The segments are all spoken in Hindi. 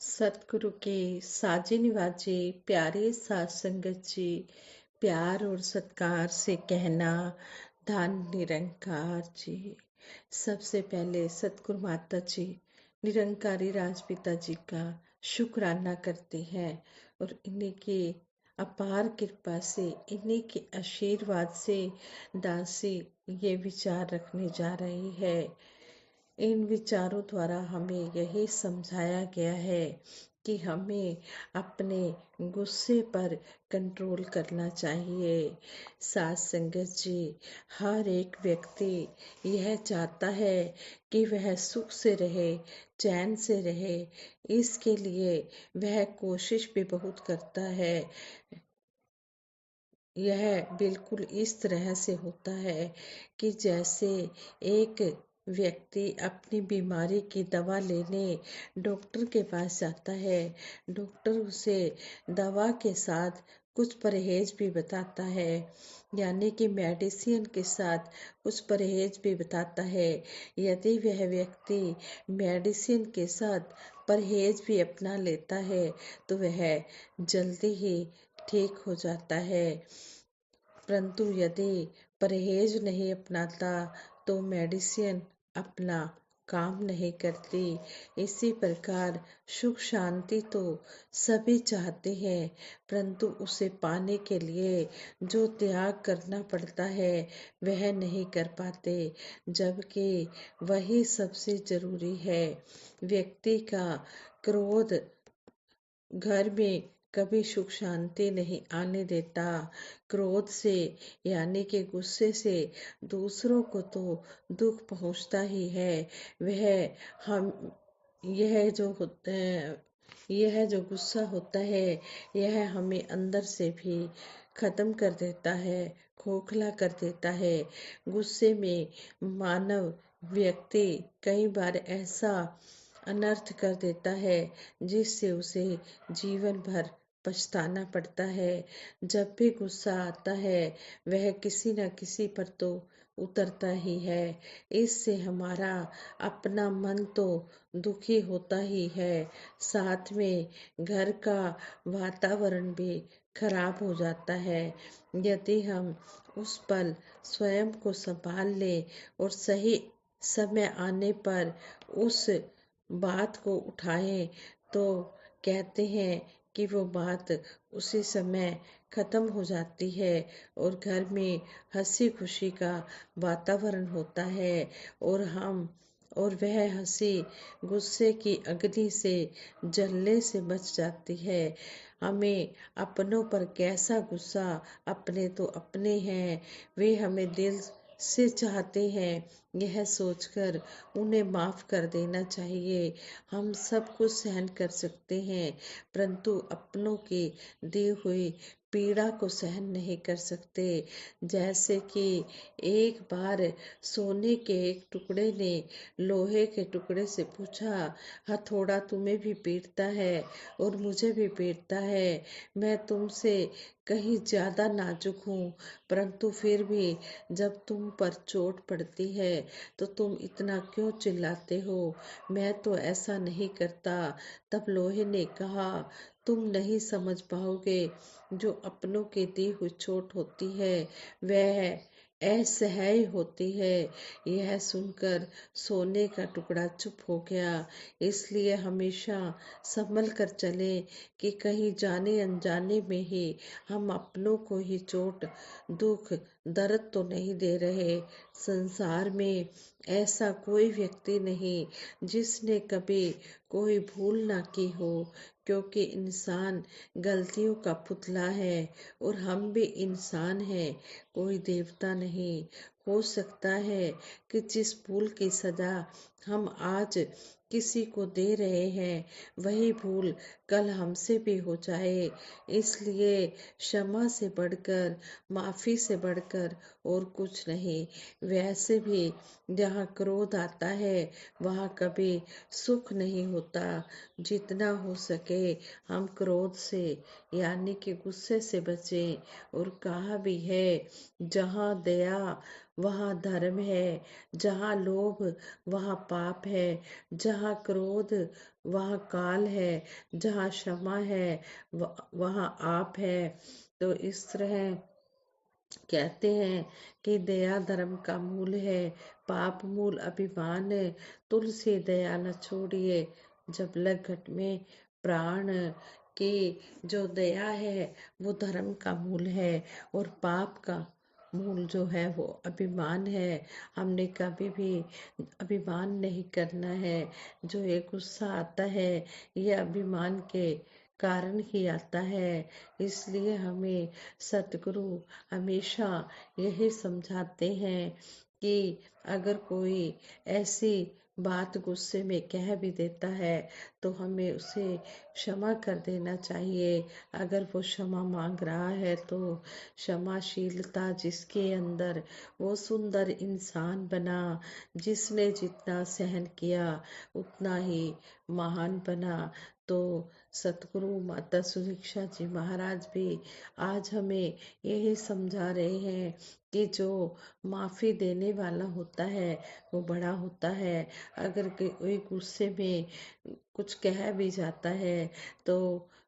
सतगुरु के साजे निवाजे प्यारे साथ संगत जी, प्यार और सत्कार से कहना धन निरंकार जी। सबसे पहले सतगुरु माता जी निरंकारी राजपिता जी का शुक्राना करते हैं और इन्हीं के अपार कृपा से, इन्हीं के आशीर्वाद से दासी ये विचार रखने जा रही है। इन विचारों द्वारा हमें यही समझाया गया है कि हमें अपने गुस्से पर कंट्रोल करना चाहिए। साथ संगत जी, हर एक व्यक्ति यह चाहता है कि वह सुख से रहे, चैन से रहे। इसके लिए वह कोशिश भी बहुत करता है। यह बिल्कुल इस तरह से होता है कि जैसे एक व्यक्ति अपनी बीमारी की दवा लेने डॉक्टर के पास जाता है। डॉक्टर उसे दवा के साथ कुछ परहेज भी बताता है, यानी कि मेडिसिन के साथ कुछ परहेज भी बताता है। यदि वह व्यक्ति मेडिसिन के साथ परहेज भी अपना लेता है तो वह जल्दी ही ठीक हो जाता है। परंतु यदि परहेज नहीं अपनाता तो मेडिसिन अपना काम नहीं करती। इसी प्रकार सुख शांति तो सभी चाहते हैं, परंतु उसे पाने के लिए जो त्याग करना पड़ता है वह नहीं कर पाते, जबकि वही सबसे जरूरी है। व्यक्ति का क्रोध घर में कभी सुख शांति नहीं आने देता। क्रोध से, यानी कि गुस्से से, दूसरों को तो दुख पहुंचता ही है। वह हम यह जो होता है, यह जो गुस्सा होता है, यह हमें अंदर से भी खत्म कर देता है, खोखला कर देता है। गुस्से में मानव व्यक्ति कई बार ऐसा अनर्थ कर देता है जिससे उसे जीवन भर पछताना पड़ता है। जब भी गुस्सा आता है वह किसी न किसी पर तो उतरता ही है। इससे हमारा अपना मन तो दुखी होता ही है, साथ में घर का वातावरण भी खराब हो जाता है। यदि हम उस पल स्वयं को संभाल लें और सही समय आने पर उस बात को उठाएं तो कहते हैं कि वो बात उसी समय खत्म हो जाती है और घर में हंसी खुशी का वातावरण होता है। और वह हंसी गुस्से की अग्नि से जलने से बच जाती है। हमें अपनों पर कैसा गुस्सा, अपने तो अपने हैं, वे हमें दिल से चाहते हैं, यह सोचकर उन्हें माफ कर देना चाहिए। हम सब कुछ सहन कर सकते हैं, परंतु अपनों की दी हुई पीड़ा को सहन नहीं कर सकते। जैसे कि एक बार सोने के एक टुकड़े ने लोहे के टुकड़े से पूछा, हथौड़ा तुम्हें भी पीटता है और मुझे भी पीटता है। मैं तुमसे कहीं ज्यादा नाजुक हूँ, परंतु फिर भी जब तुम पर चोट पड़ती है तो तुम इतना क्यों चिल्लाते हो? मैं तो ऐसा नहीं करता। तब लोहे ने कहा, तुम नहीं समझ पाओगे, जो अपनों के दी हुई चोट होती है वह असह्य होती है। यह सुनकर सोने का टुकड़ा चुप हो गया। इसलिए हमेशा संभल कर चले कि कहीं जाने अनजाने में ही हम अपनों को ही चोट, दुख, दर्द तो नहीं दे रहे। संसार में ऐसा कोई व्यक्ति नहीं जिसने कभी कोई भूल ना की हो, क्योंकि इंसान गलतियों का पुतला है और हम भी इंसान हैं, कोई देवता नहीं। हो सकता है कि जिस भूल की सजा हम आज किसी को दे रहे हैं वही भूल कल हमसे भी हो जाए। इसलिए क्षमा से बढ़कर, माफी से बढ़कर और कुछ नहीं। वैसे भी जहाँ क्रोध आता है वहाँ कभी सुख नहीं होता। जितना हो सके हम क्रोध से, यानी कि गुस्से से बचें। और कहा भी है, जहाँ दया वहाँ धर्म है, जहाँ लोभ वहाँ पाप है, जहाँ क्रोध वहाँ काल है, जहाँ क्षमा है वहाँ आप है। तो इस तरह कहते हैं कि दया धर्म का मूल है, पाप मूल अभिमान है, तुलसी दया न छोड़िए, जब लग घट में प्राण। की जो दया है वो धर्म का मूल है, और पाप का मूल जो है वो अभिमान है। हमने कभी भी अभिमान नहीं करना है। जो ये गुस्सा आता है ये अभिमान के कारण ही आता है। इसलिए हमें सतगुरु हमेशा यही समझाते हैं कि अगर कोई ऐसी बात गुस्से में कह भी देता है तो हमें उसे क्षमा कर देना चाहिए। अगर वो क्षमा मांग रहा है तो क्षमाशीलता जिसके अंदर, वो सुंदर इंसान बना। जिसने जितना सहन किया उतना ही महान बना। तो सतगुरु माता सुदीक्षा जी महाराज भी आज हमें यही समझा रहे हैं कि जो माफी देने वाला होता है वो बड़ा होता है। अगर कोई गुस्से में कुछ कह भी जाता है तो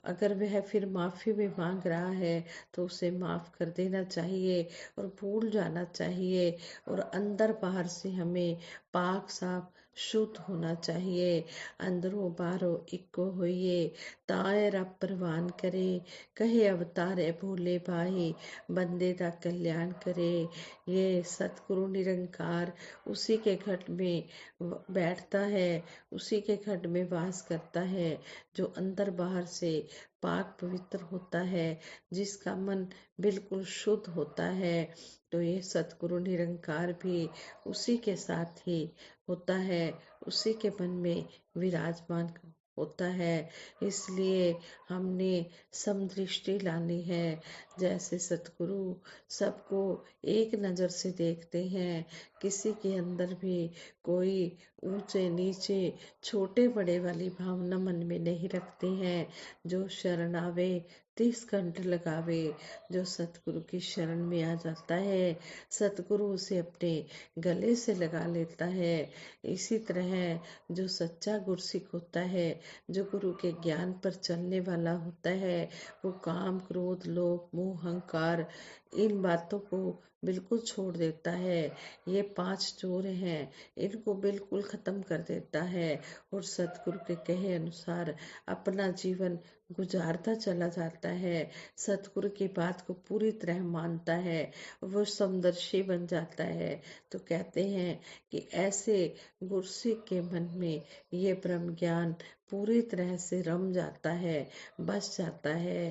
अगर वह फिर माफी भी मांग रहा है तो उसे माफ कर देना चाहिए और भूल जाना चाहिए। और अंदर बाहर से हमें पाक साफ शुद्ध होना चाहिए। अंदरों बाहरों इक्को होइए, ताए रब परवान करे, कहे अवतारे भोले भाई, बंदे का कल्याण करे। ये सतगुरु निरंकार उसी के घट में बैठता है, उसी के घट में वास करता है, जो अंदर बाहर से पाक पवित्र होता है, जिसका मन बिल्कुल शुद्ध होता है। तो ये सतगुरु निरंकार भी उसी के साथ ही होता है, उसी के मन में विराजमान होता है। इसलिए हमने समदृष्टि लानी है। जैसे सतगुरु सबको एक नज़र से देखते हैं, किसी के अंदर भी कोई ऊंचे नीचे छोटे बड़े वाली भावना मन में नहीं रखते हैं। जो शरण आवे 30 कंठ लगावे, जो सतगुरु की शरण में आ जाता है सतगुरु उसे अपने गले से लगा लेता है। इसी तरह जो सच्चा गुरसिक होता है, जो गुरु के ज्ञान पर चलने वाला होता है, वो काम क्रोध लोभ मोह अहंकार इन बातों को बिल्कुल छोड़ देता है। ये 5 चोर हैं, इनको बिल्कुल खत्म कर देता है और सतगुरु के कहे अनुसार अपना जीवन गुजारता चला जाता है। सतगुरु की बात को पूरी तरह मानता है, वो समदर्शी बन जाता है। तो कहते हैं कि ऐसे गुरसिक के मन में ये ब्रह्म ज्ञान पूरी तरह से रम जाता है, बस जाता है।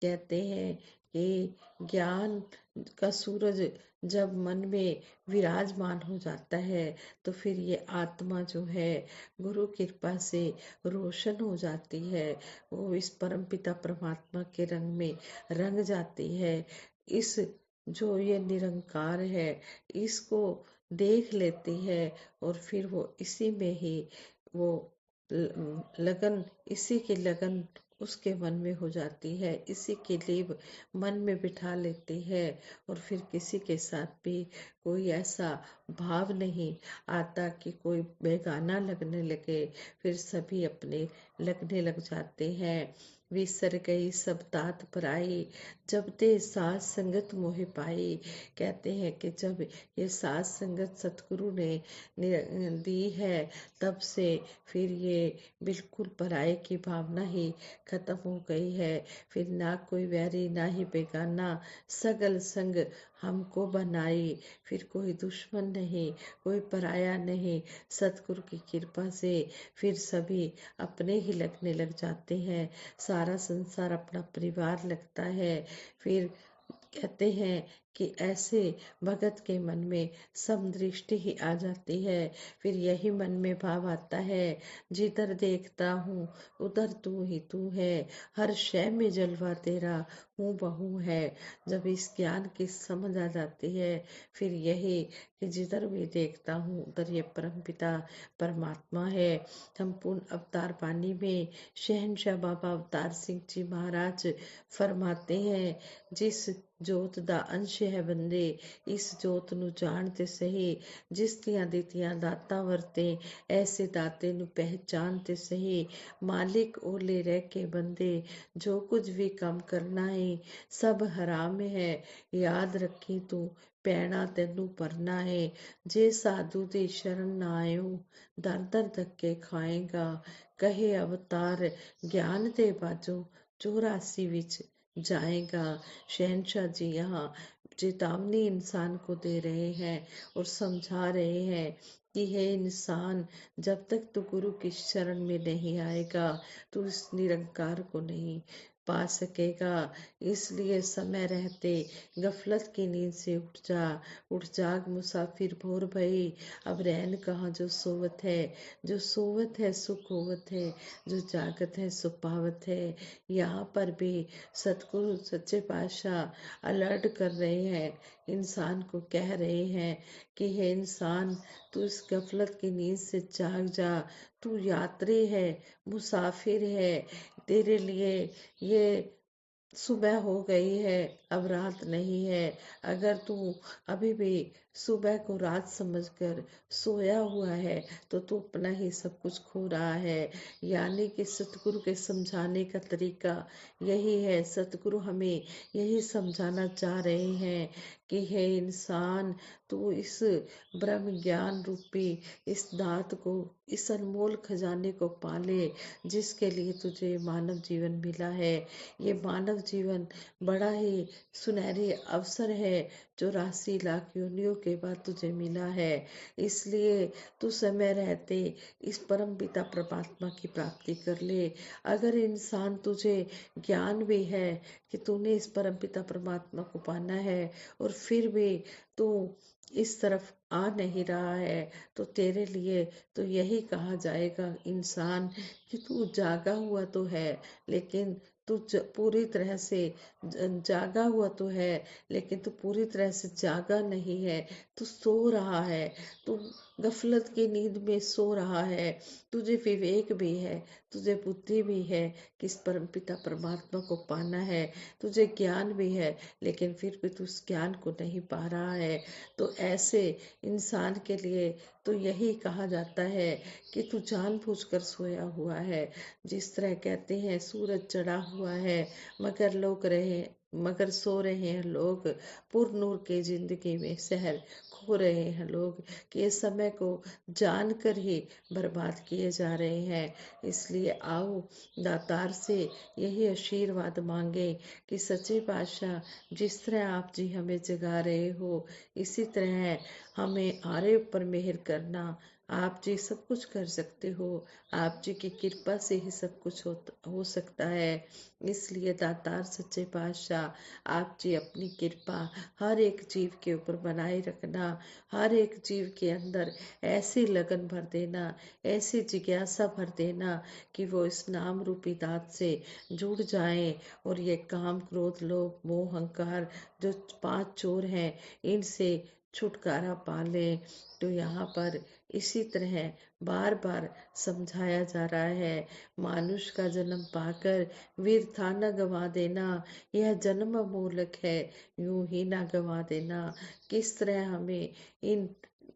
कहते हैं कि ज्ञान का सूरज जब मन में विराजमान हो जाता है तो फिर ये आत्मा जो है गुरु कृपा से रोशन हो जाती है। वो इस परमपिता परमात्मा के रंग में रंग जाती है। इस जो ये निरंकार है इसको देख लेती है और फिर वो इसी में ही वो लगन, इसी की लगन उसके मन में हो जाती है, इसी के लिए मन में बिठा लेती है। और फिर किसी के साथ भी कोई ऐसा भाव नहीं आता कि कोई बेगाना लगने लगे, फिर सभी अपने लगने लग जाते हैं। विसर गई सब तात पराई, जब ते साथ संगत मोहि पाई। कहते हैं कि जब ये साथ संगत सतगुरु ने दी है तब से फिर ये बिल्कुल पराये की भावना ही खत्म हो गई है। फिर ना कोई वैरी ना ही बेगाना, सगल संग हमको बनाई। फिर कोई दुश्मन नहीं, कोई पराया नहीं। सतगुरु की कृपा से फिर सभी अपने ही लगने लग जाते हैं, सारा संसार अपना परिवार लगता है। फिर कहते हैं कि ऐसे भगत के मन में समदृष्टि ही आ जाती है। फिर यही मन में भाव आता है, जिधर देखता हूँ उधर तू ही तू है, हर शय में जलवा तेरा हूँ बहू है। जब इस ज्ञान की समझ आ जाती है फिर यही कि जिधर भी देखता हूँ उधर ये परमपिता परमात्मा है। संपूर्ण अवतार वाणी में शहनशाह बाबा अवतार सिंह जी महाराज फरमाते हैं, जिस जोत दा अंश मनुष्य है बंदे, इस जोत ਨੂੰ ਜਾਣ ਤੇ ਸਹੀ, ਜਿਸ ਦੀਆਂ ਦਿੱਤੀਆਂ ਦਾਤਾਂ ਵਰਤੇ, ਐਸੇ ਦਾਤੇ ਨੂੰ ਪਹਿਚਾਨ ਤੇ ਸਹੀ। ਮਾਲਿਕ ਓਲੇ ਰਹਿ ਕੇ ਬੰਦੇ, ਜੋ ਕੁਝ ਵੀ ਕੰਮ ਕਰਨਾ ਏ ਸਭ ਹਰਾਮ ਹੈ। ਯਾਦ ਰੱਖੀ ਤੂੰ ਪੈਣਾ ਤੈਨੂੰ ਭਰਨਾ ਏ। ਜੇ ਸਾਧੂ ਦੀ ਸ਼ਰਨ ਨਾ ਆਇਓ, ਦਰ ਦਰ ਧੱਕੇ ਖਾਏਗਾ। ਕਹੇ ਅਵਤਾਰ ज्ञान दे बाजो, 84 ਵਿੱਚ जाएगा। शहनशाह जी यहाँ चेतावनी इंसान को दे रहे हैं और समझा रहे हैं कि हे इंसान, जब तक तू गुरु की शरण में नहीं आएगा, तू इस निरंकार को नहीं पा सकेगा। इसलिए समय रहते गफलत की नींद से उठ जा। उठ जाग मुसाफिर भोर भई, अब रैन कहाँ जो सोवत है। जो सोवत है सुख होवत है, जो जागत है सो पावत है। यहाँ पर भी सतगुरु सच्चे पातशाह अलर्ट कर रहे हैं, इंसान को कह रहे हैं कि हे इंसान, तू इस गफलत की नींद से जाग जा। तू यात्री है, मुसाफिर है। तेरे लिए ये सुबह हो गई है, अब रात नहीं है। अगर तू अभी भी सुबह को रात समझकर सोया हुआ है तो तू अपना ही सब कुछ खो रहा है। यानी कि सतगुरु के समझाने का तरीका यही है। सतगुरु हमें यही समझाना चाह रहे हैं कि हे इंसान, तू इस ब्रह्म ज्ञान रूपी इस दात को, इस अनमोल खजाने को पाले, जिसके लिए तुझे मानव जीवन मिला है। ये मानव जीवन बड़ा ही सुनहरी अवसर है जो 84 लाख योनियों के बाद तुझे मिला है। इसलिए तू समय रहते इस परम पिता परमात्मा की प्राप्ति कर ले। अगर इंसान तुझे ज्ञान भी है कि तूने इस परम पिता परमात्मा को पाना है और फिर भी तू इस तरफ आ नहीं रहा है, तो तेरे लिए तो यही कहा जाएगा इंसान कि तू जागा हुआ तो है, लेकिन तू पूरी तरह से जागा हुआ तो है, लेकिन तू पूरी तरह से जागा नहीं है। तू सो रहा है, तू गफलत की नींद में सो रहा है। तुझे विवेक भी है, तुझे बुद्धि भी है कि इस परमपिता परमात्मा को पाना है। तुझे ज्ञान भी है, लेकिन फिर भी तू उस ज्ञान को नहीं पा रहा है। तो ऐसे इंसान के लिए तो यही कहा जाता है कि तू जानबूझकर सोया हुआ है। जिस तरह कहते हैं सूरज चढ़ा हुआ है मगर सो रहे हैं लोग, पुरनूर के जिंदगी में शहर खो रहे हैं लोग, कि इस समय को जानकर ही बर्बाद किए जा रहे हैं। इसलिए आओ दातार से यही आशीर्वाद मांगे कि सच्चे पातशाह जिस तरह आप जी हमें जगा रहे हो, इसी तरह हमें आरे ऊपर मेहर करना। आप जी सब कुछ कर सकते हो, आप जी की कृपा से ही सब कुछ हो सकता है। इसलिए दातार सच्चे पातशाह आप जी अपनी कृपा हर एक जीव के ऊपर बनाए रखना। हर एक जीव के अंदर ऐसी लगन भर देना, ऐसी जिज्ञासा भर देना कि वो इस नाम रूपी दात से जुड़ जाएं और ये काम क्रोध लोभ मोह अहंकार जो 5 चोर हैं, इनसे छुटकारा पा लें। तो यहाँ पर इसी तरह बार बार समझाया जा रहा है, मानुष का जन्म पाकर वीरता न गवा देना, यह जन्म अमोलक है, यूं ही ना गवा देना। किस तरह हमें इन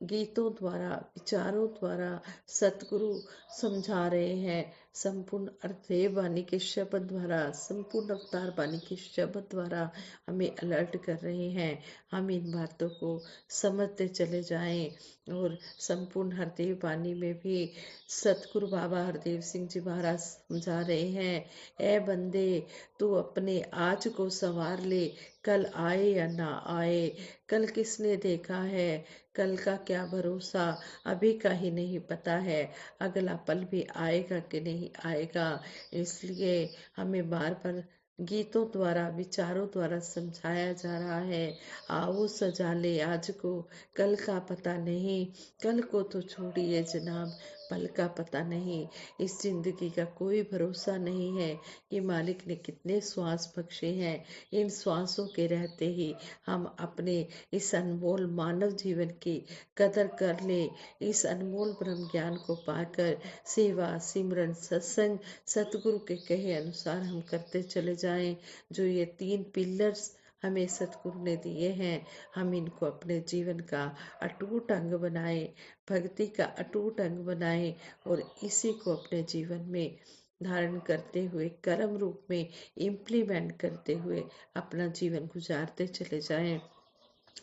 गीतों द्वारा, विचारों द्वारा सतगुरु समझा रहे हैं, संपूर्ण अर्थदेव वाणी के शब्द द्वारा, संपूर्ण अवतार वाणी के शब्द द्वारा हमें अलर्ट कर रहे हैं। हम इन बातों को समझते चले जाएं और संपूर्ण हरदेव वाणी में भी सतगुरु बाबा हरदेव सिंह जी महाराज समझा रहे हैं, ए बंदे तू अपने आज को संवार ले, कल आए या ना आए। कल किसने देखा है, कल का क्या भरोसा, अभी का ही नहीं पता है, अगला पल भी आएगा कि नहीं आएगा। इसलिए हमें बार बार गीतों द्वारा, विचारों द्वारा समझाया जा रहा है, आओ सजा ले आज को, कल का पता नहीं, कल को तो छोड़िए जनाब, पल का पता नहीं। इस जिंदगी का कोई भरोसा नहीं है कि मालिक ने कितने श्वास बख्शे हैं। इन श्वासों के रहते ही हम अपने इस अनमोल मानव जीवन की कदर कर ले। इस अनमोल ब्रह्म ज्ञान को पाकर सेवा सिमरन सत्संग सतगुरु के कहे अनुसार हम करते चले जाएं। जो ये 3 पिलर्स हमें सतगुरु ने दिए हैं, हम इनको अपने जीवन का अटूट अंग बनाएं, भक्ति का अटूट अंग बनाएं और इसी को अपने जीवन में धारण करते हुए कर्म रूप में इम्प्लीमेंट करते हुए अपना जीवन गुजारते चले जाएं।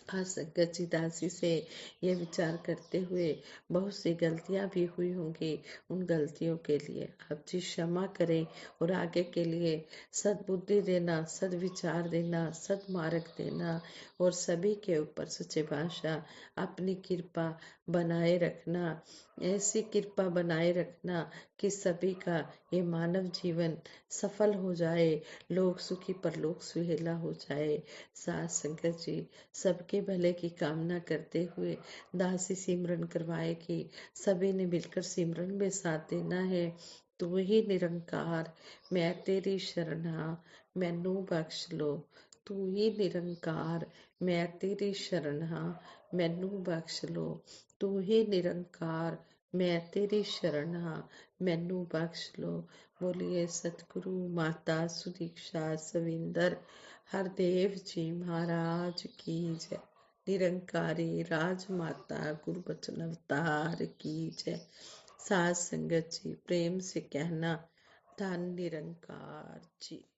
हाँ, संगत जी, दासी से ये विचार करते हुए बहुत सी गलतियां भी हुई होंगी। उन गलतियों के लिए आप जी क्षमा करें और आगे के लिए सद्बुद्धि देना, सद्विचार देना, सद्मार्ग देना और सभी के ऊपर सच्चे पातशाह अपनी कृपा बनाए रखना। ऐसी कृपा बनाए रखना कि सभी का ये मानव जीवन सफल हो जाए, लोक सुखी परलोक सुहेला हो जाए। साथ संगत जी, सबके भले की कामना करते हुए दासी सिमरन करवाएगी। सभी ने मिलकर सिमरन में साथ देना है। तू ही निरंकार, मैं तेरी शरणा, मैनू बख्श लो। तू ही निरंकार, मैं तेरी शरणा, मैनू बख्श लो। तू ही निरंकार, मैं तेरी शरणा, मैनू बख्श लो। बोलिए सतगुरु माता सुदीक्षा सविंदर हरदेव जी महाराज की जय। निरंकारी राजमाता गुरुबचन अवतार की जय। साथ संगत जी, प्रेम से कहना धन निरंकार जी।